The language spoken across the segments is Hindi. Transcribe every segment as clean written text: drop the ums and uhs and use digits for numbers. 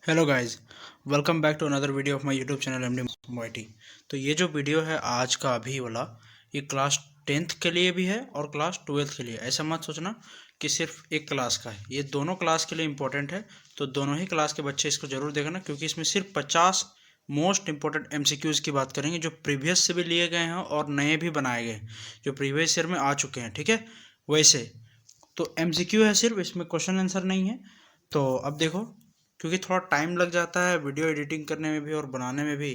Hello guys, welcome back to another video of my YouTube channel MD Moiti. तो ये जो वीडियो है आज का अभी वाला, ये क्लास 10th के लिए भी है और क्लास 12th के लिए। ऐसा मत सोचना कि सिर्फ एक क्लास का है, ये दोनों क्लास के लिए इंपॉर्टेंट है। तो दोनों ही क्लास के बच्चे इसको जरूर देखना, क्योंकि इसमें सिर्फ 50 मोस्ट इंपॉर्टेंट एमसीक्यूज़ की बात करेंगे जो प्रीवियस से भी लिए गए हैं और नए भी बनाए गए हैं, जो प्रीवियस ईयर में आ चुके हैं। ठीक है, वैसे तो एमसीक्यू है सिर्फ, इसमें क्वेश्चन आंसर नहीं है। तो अब देखो, क्योंकि थोड़ा टाइम लग जाता है वीडियो एडिटिंग करने में भी और बनाने में भी,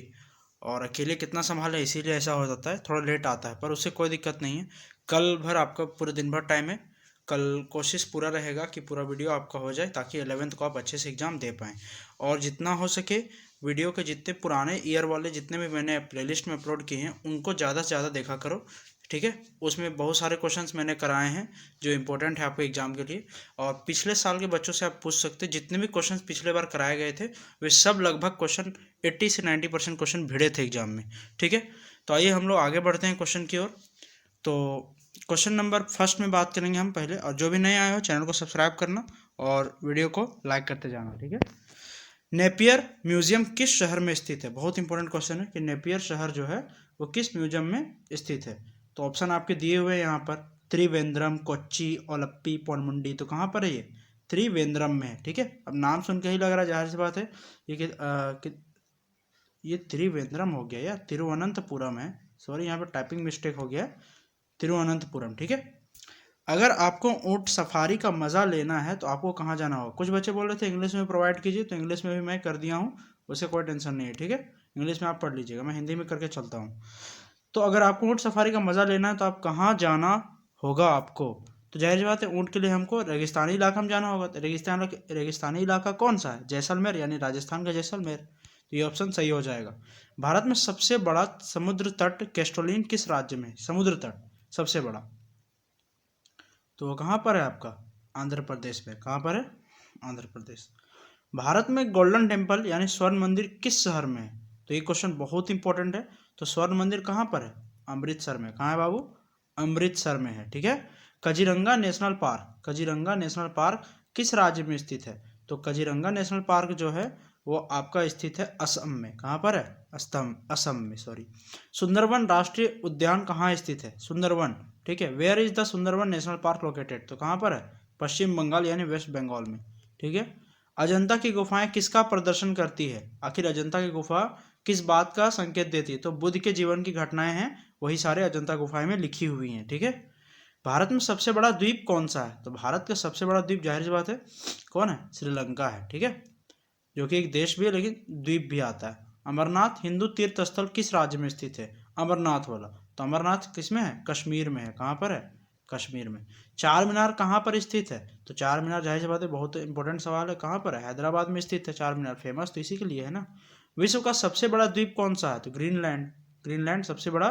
और अकेले कितना संभाले, इसीलिए ऐसा हो जाता है, थोड़ा लेट आता है। पर उससे कोई दिक्कत नहीं है, कल भर आपका पूरे दिन भर टाइम है। कल कोशिश पूरा रहेगा कि पूरा वीडियो आपका हो जाए, ताकि 11th को आप अच्छे से एग्ज़ाम दे पाएँ। और जितना हो सके वीडियो के जितने पुराने ईयर वाले जितने भी मैंने प्लेलिस्ट में अपलोड किए हैं, उनको ज़्यादा से ज़्यादा देखा करो। ठीक है, उसमें बहुत सारे क्वेश्चंस मैंने कराए हैं जो इंपॉर्टेंट है आपके एग्जाम के लिए। और पिछले साल के बच्चों से आप पूछ सकते हैं, जितने भी क्वेश्चंस पिछले बार कराए गए थे वे सब लगभग क्वेश्चन 80 से 90% क्वेश्चन भिड़े थे एग्जाम में। ठीक है, तो आइए हम लोग आगे बढ़ते हैं क्वेश्चन की ओर। तो क्वेश्चन नंबर फर्स्ट में बात करेंगे हम पहले, और जो भी नए आए हो चैनल को सब्सक्राइब करना और वीडियो को लाइक करते जाना। ठीक है, नेपियर म्यूजियम किस शहर में स्थित है? बहुत इंपॉर्टेंट क्वेश्चन है कि नेपियर शहर जो है वो किस म्यूजियम में स्थित है। तो ऑप्शन आपके दिए हुए हैं यहाँ पर, त्रिवेंद्रम, कोच्चि, ओलप्पी, पोनमुंडी। तो कहाँ पर है ये? त्रिवेंद्रम में है। ठीक है, अब नाम सुन के ही लग रहा है, जाहिर सी बात है ये त्रिवेंद्रम हो गया या तिरुवनंतपुरम है। सॉरी, यहाँ पर टाइपिंग मिस्टेक हो गया, तिरुवनंतपुरम। ठीक है, अगर आपको ऊंट सफारी का मज़ा लेना है तो आपको कहाँ जाना होगा? कुछ बच्चे बोल रहे थे इंग्लिश में प्रोवाइड कीजिए, तो इंग्लिश में भी मैं कर दिया हूँ, उससे कोई टेंशन नहीं है। ठीक है, इंग्लिश में आप पढ़ लीजिएगा, मैं हिंदी में करके चलता हूँ। तो अगर आपको ऊंट सफारी का मज़ा लेना है तो आप कहाँ जाना होगा आपको? तो जाहिर सी बात है, ऊंट के लिए हमको रेगिस्तानी इलाका में जाना होगा। तो रेगिस्तानी इलाका कौन सा है? जैसलमेर, यानी राजस्थान का जैसलमेर। तो ये ऑप्शन सही हो जाएगा। भारत में सबसे बड़ा समुद्र तट कैस्टोलिन किस राज्य में? समुद्र तट सबसे बड़ा, तो वो कहाँ पर है आपका? आंध्र प्रदेश में। कहाँ पर है? आंध्र प्रदेश। भारत में गोल्डन टेम्पल यानी स्वर्ण मंदिर किस शहर में है? तो ये क्वेश्चन बहुत इंपॉर्टेंट है। तो स्वर्ण मंदिर कहाँ पर है? अमृतसर में। कहाँ है बाबू? अमृतसर में है। ठीक है, कजीरंगा नेशनल पार्क, कजीरंगा नेशनल पार्क किस राज्य में स्थित है? तो कजीरंगा नेशनल पार्क जो है वो आपका स्थित है असम में। कहाँ पर है? असम में, सॉरी। सुंदरवन राष्ट्रीय उद्यान कहाँ स्थित है? सुंदरवन। ठीक है, where is the Sundarban national park located? तो कहाँ पर है? पश्चिम बंगाल यानी वेस्ट बंगाल में। ठीक है, अजंता की गुफाएं किसका प्रदर्शन करती है? आखिर अजंता की गुफा किस बात का संकेत देती है? तो बुद्ध के जीवन की घटनाएं हैं, वही सारे अजंता गुफाएं में लिखी हुई हैं। ठीक है, भारत में सबसे बड़ा द्वीप कौन सा है? तो भारत का सबसे बड़ा द्वीप जाहिर सी बात है कौन है? श्रीलंका है। ठीक है, जो कि एक देश भी है लेकिन द्वीप भी आता है। अमरनाथ हिंदू तीर्थ स्थल किस राज्य में स्थित है? अमरनाथ वाला। तो अमरनाथ किस में है? कश्मीर में है। कहाँ पर है? कश्मीर में। चार मीनार कहाँ पर स्थित है? तो चार मीनार जाहिर सी बात है, बहुत इंपॉर्टेंट सवाल है, कहाँ पर है? हैदराबाद में स्थित है चार मीनार, फेमस तो इसी के लिए है ना। विश्व का सबसे बड़ा द्वीप कौन सा है? तो ग्रीनलैंड, ग्रीनलैंड सबसे बड़ा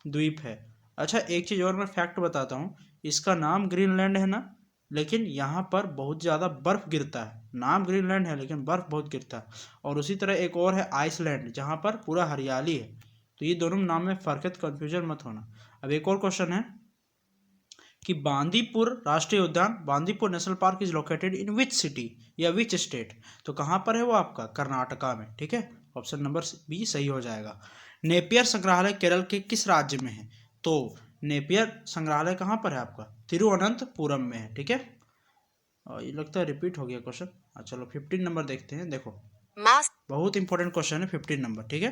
द्वीप है। अच्छा, एक चीज़ और मैं फैक्ट बताता हूँ, इसका नाम ग्रीनलैंड है ना, लेकिन यहाँ पर बहुत ज़्यादा बर्फ़ गिरता है। नाम ग्रीनलैंड है लेकिन बर्फ़ बहुत गिरता है। और उसी तरह एक और है आइसलैंड, जहाँ पर पूरा हरियाली है। तो ये दोनों नाम में फ़र्क है, तो कन्फ्यूजन मत होना। अब एक और क्वेश्चन है कि बांदीपुर राष्ट्रीय उद्यान, Bandipur national park is located in which city या विच स्टेट? तो कहाँ पर है वो आपका? कर्नाटका में। ठीक है, ऑप्शन नंबर बी सही हो जाएगा। नेपियर संग्रहालय केरल के किस राज्य में है? तो नेपियर संग्रहालय कहाँ पर है आपका? तिरुवनंतपुरम में है। ठीक है, ये लगता है रिपीट हो गया क्वेश्चन। चलो 15 नंबर देखते हैं। देखो, बहुत इंपॉर्टेंट क्वेश्चन है 15 नंबर। ठीक है,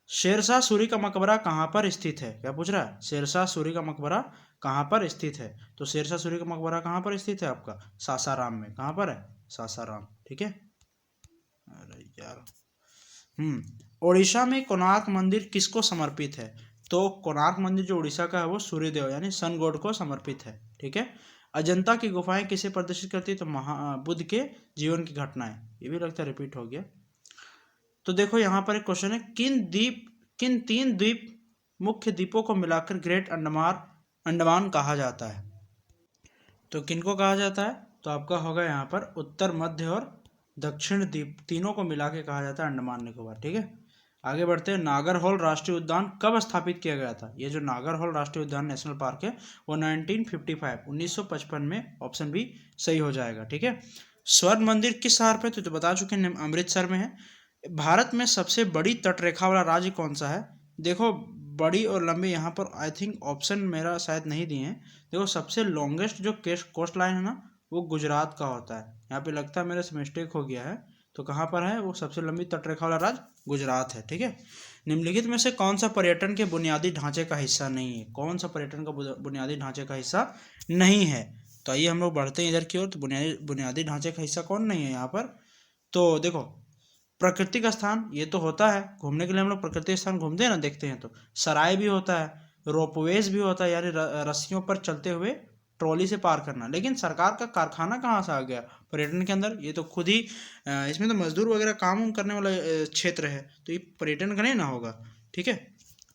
शेरशाह सूरी का मकबरा कहाँ पर स्थित है? क्या पूछ रहा है? शेरशाह सूरी का मकबरा कहाँ पर स्थित है? तो शेरशाह सूरी का मकबरा कहाँ पर स्थित है आपका? सासाराम में। कहाँ पर है? सासाराम। ठीक है, अरे यार, उड़ीसा में कोणार्क मंदिर किसको समर्पित है? तो कोणार्क मंदिर जो उड़ीसा का है वो सूर्यदेव यानी सन गॉड को समर्पित है। ठीक है, अजंता की गुफाएं किसे प्रदर्शित करती है? तो बुद्ध के जीवन की घटनाएं। ये भी लगता है रिपीट हो गया। तो देखो यहाँ पर एक क्वेश्चन है, किन तीन द्वीप मुख्य द्वीपों को मिलाकर ग्रेट अंडमान कहा जाता है? तो किनको कहा जाता है? तो आपका होगा यहाँ पर उत्तर, मध्य और दक्षिण द्वीप, तीनों को मिला के कहा जाता है अंडमान निकोबार। ठीक है, आगे बढ़ते हैं। नागरहोल राष्ट्रीय उद्यान कब स्थापित किया गया था? ये जो नागरहोल राष्ट्रीय उद्यान नेशनल पार्क है वो 1955 में। ऑप्शन बी सही हो जाएगा। ठीक है, स्वर्ण मंदिर किस शहर पे, तो बता चुके हैं, अमृतसर में है। भारत में सबसे बड़ी तटरेखा वाला राज्य कौन सा है? देखो बड़ी और लंबी यहाँ पर आई थिंक ऑप्शन मेरा शायद नहीं दिए हैं। देखो सबसे लॉन्गेस्ट जो कोस्ट लाइन है ना वो गुजरात का होता है। यहाँ पे लगता है मेरे से मिस्टेक हो गया है, तो कहाँ पर है वो सबसे लंबी तटरेखा वाला राज्य? गुजरात है, ठीक है। निम्नलिखित में से कौन सा पर्यटन के बुनियादी ढांचे का हिस्सा नहीं है? कौन सा पर्यटन का बुनियादी ढांचे का हिस्सा नहीं है? तो आइए हम लोग बढ़ते हैं इधर की ओर। तो बुनियादी ढांचे का हिस्सा कौन नहीं है यहाँ पर? तो देखो प्राकृतिक स्थान ये तो होता है, घूमने के लिए हम लोग प्राकृतिक स्थान घूमते हैं ना, देखते हैं, तो सराय भी होता है, रोपवेज भी होता है, यानी रस्सियों पर चलते हुए ट्रॉली से पार करना। लेकिन सरकार का कारखाना कहाँ से आ गया पर्यटन के अंदर? ये तो खुद ही इसमें तो मजदूर वगैरह काम करने वाला क्षेत्र है, तो ये पर्यटन का नहीं ना होगा, ठीक है।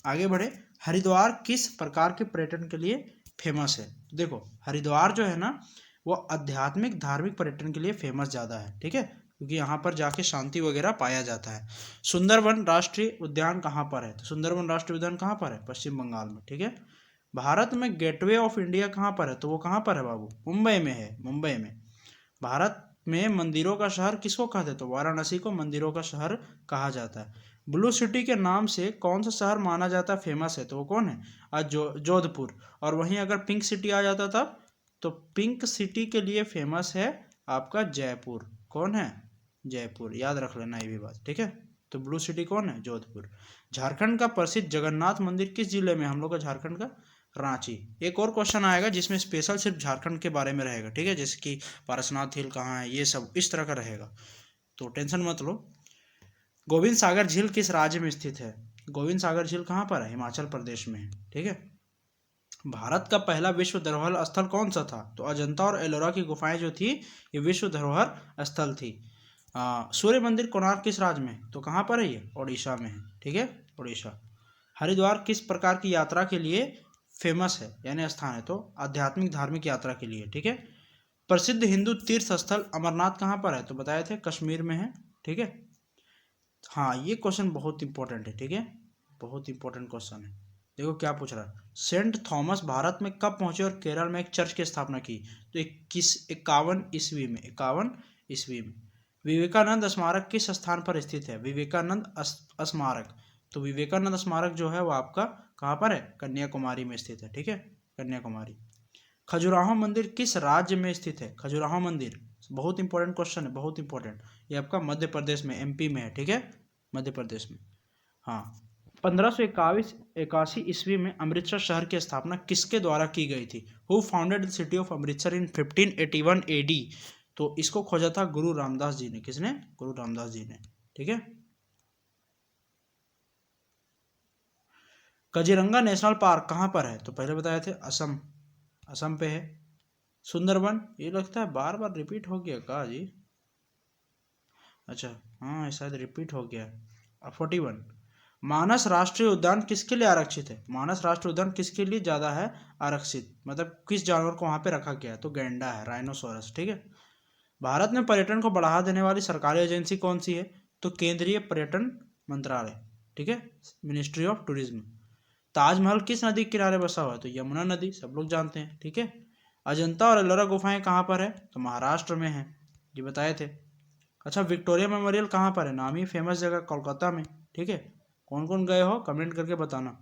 आगे बढ़े। हरिद्वार किस प्रकार के पर्यटन के लिए फेमस है? देखो हरिद्वार जो है ना वो आध्यात्मिक धार्मिक पर्यटन के लिए फेमस ज़्यादा है, ठीक है, क्योंकि यहाँ पर जाके शांति वगैरह पाया जाता है। सुंदरवन राष्ट्रीय उद्यान कहाँ पर है? तो सुंदरवन राष्ट्रीय उद्यान कहाँ पर है? पश्चिम बंगाल में, ठीक है। भारत में गेटवे ऑफ इंडिया कहाँ पर है? तो वो कहाँ पर है बाबू? मुंबई में है, मुंबई में। भारत में मंदिरों का शहर किसको कहते हैं? तो वाराणसी को मंदिरों का शहर कहा जाता है। ब्लू सिटी के नाम से कौन सा शहर माना जाता है फेमस है? तो वो कौन है? आज जोधपुर। और वहीं अगर पिंक सिटी आ जाता तब, तो पिंक सिटी के लिए फेमस है आपका जयपुर। कौन है? जयपुर, याद रख लेना ये भी बात, ठीक है। तो ब्लू सिटी कौन है? जोधपुर। झारखंड का प्रसिद्ध जगन्नाथ मंदिर किस जिले में? हम लोग का झारखंड का रांची। एक और क्वेश्चन आएगा जिसमें स्पेशल सिर्फ झारखंड के बारे में रहेगा, ठीक है, जैसे कि पारसनाथ हिल कहाँ है, ये सब इस तरह का रहेगा, तो टेंशन मत लो। गोविंद सागर झील किस राज्य में स्थित है? गोविंद सागर झील कहाँ पर है? हिमाचल प्रदेश में है, ठीक है। भारत का पहला विश्व धरोहर स्थल कौन सा था? तो अजंता और एलोरा की गुफाएं जो थी ये विश्व धरोहर स्थल थी। सूर्य मंदिर कोणार्क किस राज्य में? तो कहाँ पर है ये? उड़ीसा में है, ठीक है, उड़ीसा। हरिद्वार किस प्रकार की यात्रा के लिए फेमस है यानी स्थान है? तो आध्यात्मिक धार्मिक यात्रा के लिए, ठीक है। प्रसिद्ध हिंदू तीर्थ स्थल अमरनाथ कहाँ पर है? तो बताए थे कश्मीर में है, ठीक है। हाँ ये क्वेश्चन बहुत इंपॉर्टेंट है, ठीक है, बहुत इंपॉर्टेंट क्वेश्चन है। देखो क्या पूछ रहा है, सेंट थॉमस भारत में कब पहुंचे और केरल में एक चर्च की स्थापना की? तो 51 ईस्वी में, 51 ईस्वी में। विवेकानंद स्मारक किस स्थान पर स्थित है? विवेकानंद स्मारक, तो विवेकानंद स्मारक जो है वो आपका कहाँ पर है? कन्याकुमारी में स्थित है, ठीक है, कन्याकुमारी। खजुराहो मंदिर किस राज्य में स्थित है? खजुराहो मंदिर बहुत इंपॉर्टेंट क्वेश्चन है, बहुत इंपॉर्टेंट। ये आपका मध्य प्रदेश में, एमपी में है, ठीक है, मध्य प्रदेश में। हाँ 1581 ईस्वी में अमृतसर शहर की स्थापना किसके द्वारा की गई थी? Who founded the city of Amritsar in 1581 AD? तो इसको खोजा था गुरु रामदास जी ने। किसने? गुरु रामदास जी ने, ठीक है। काजीरंगा नेशनल पार्क कहाँ पर है? तो पहले बताए थे असम, असम पे है। सुंदरवन, ये लगता है बार बार रिपीट हो गया का जी? अच्छा हाँ शायद रिपीट हो गया। 41। मानस राष्ट्रीय उद्यान किसके लिए आरक्षित है? मानस राष्ट्रीय उद्यान किसके लिए ज़्यादा है आरक्षित, मतलब किस जानवर को वहाँ पे रखा गया है? तो गैंडा है, राइनोसोरस, ठीक है। भारत में पर्यटन को बढ़ावा देने वाली सरकारी एजेंसी कौन सी है? तो केंद्रीय पर्यटन मंत्रालय, ठीक है, मिनिस्ट्री ऑफ टूरिज्म। ताजमहल किस नदी के किनारे बसा हुआ है? तो यमुना नदी, सब लोग जानते हैं, ठीक है। अजंता और एलोरा गुफाएं कहाँ पर है? तो महाराष्ट्र में है, ये बताए थे। अच्छा विक्टोरिया मेमोरियल कहाँ पर है? नामी फेमस जगह कोलकाता में, ठीक है। कौन कौन गए हो कमेंट करके बताना।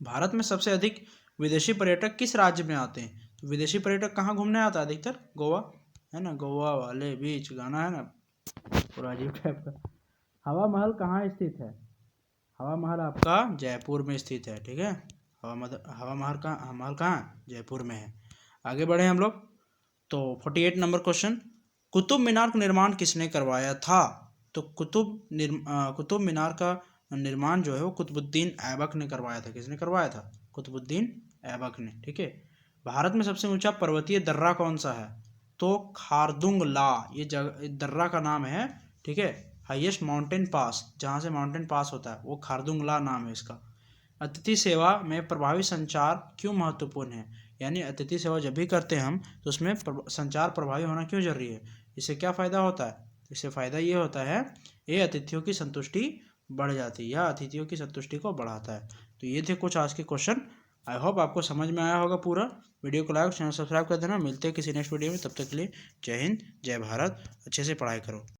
भारत में सबसे अधिक विदेशी पर्यटक किस राज्य में आते हैं? तो विदेशी पर्यटक कहाँ घूमने आता है अधिकतर? गोवा, है ना, गोवा वाले बीच गाना है ना, पूरा अजीब टाइप का। हवा महल कहाँ स्थित है? हवा महल आपका जयपुर में स्थित है, ठीक है। हवा महल कहाँ? जयपुर में है। आगे बढ़े हम लोग। तो 48 नंबर क्वेश्चन, कुतुब मीनार का निर्माण किसने करवाया था? तो कुतुब मीनार का निर्माण जो है वो कुतुबुद्दीन ऐबक ने करवाया था। किसने करवाया था? कुतुबुद्दीन ऐबक ने, ठीक है। भारत में सबसे ऊंचा पर्वतीय दर्रा कौन सा है? तो खारदुंग ला, ये जगह दर्रा का नाम है, ठीक है। हाईएस्ट माउंटेन पास, जहाँ से माउंटेन पास होता है वो खारदुंग ला नाम है इसका। अतिथि सेवा में प्रभावी संचार क्यों महत्वपूर्ण है? यानी अतिथि सेवा जब भी करते हैं हम तो उसमें संचार प्रभावी होना क्यों जरूरी है? इससे क्या फ़ायदा होता है? इससे फ़ायदा ये होता है, ये अतिथियों की संतुष्टि बढ़ जाती है या अतिथियों की संतुष्टि को बढ़ाता है। तो ये थे कुछ आज के क्वेश्चन। आई होप आपको समझ में आया होगा पूरा। वीडियो को लाइक, चैनल सब्सक्राइब कर देना। मिलते हैं किसी नेक्स्ट वीडियो में, तब तक के लिए जय हिंद, जय भारत। अच्छे से पढ़ाई करो।